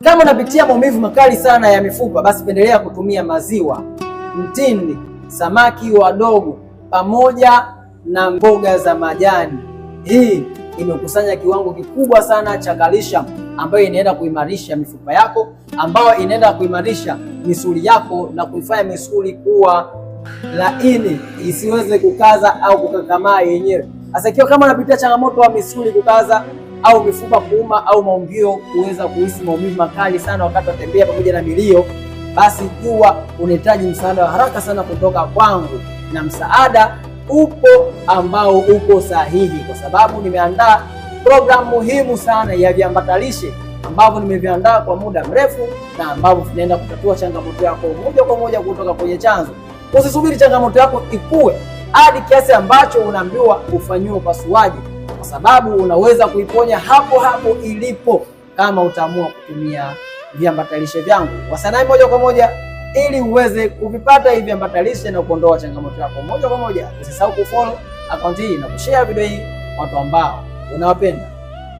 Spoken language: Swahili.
Kama unapitia maumivu makali sana ya mifupa, basi pendelea kutumia maziwa, mtindi, samaki wadogo pamoja na mboga za majani. Hii imekusanya kiwango kikubwa sana cha calcium ambayo inaenda kuimarisha mifupa yako, ambayo inaenda kuimarisha misuli yako na kuifanya misuli kuwa laini, isiweze kukaza au kukakamaa yenyewe. Sasa ikiwa kama unapitia changamoto ya misuli kukaza au mifupa kuuma au maungio kuweza kuhisi maumivu makali sana wakati watembea pamoja na milio, basi jua unahitaji msaada wa haraka sana kutoka kwangu, na msaada upo ambao uko sahihi, kwa sababu nimeandaa programu muhimu sana ya viambatalishe ambavyo nimeviandaa kwa muda mrefu na ambavyo vinaenda kutatua changamoto yako moja kwa moja kutoka kwenye chanzo. Usisubiri changamoto yako ikue hadi kiasi ambacho unaambiwa ufanyiwe upasuaji, kwa sababu unaweza kuiponya hapo hapo ilipo kama utaamua kutumia viambatalishe vyangu. Wasiliana moja kwa moja ili uweze kuvipata hivi viambatalishe na kuondoa changamoto yako moja kwa moja. Usisahau kufollow akaunti hii na kushare video hii watu ambao unawapenda.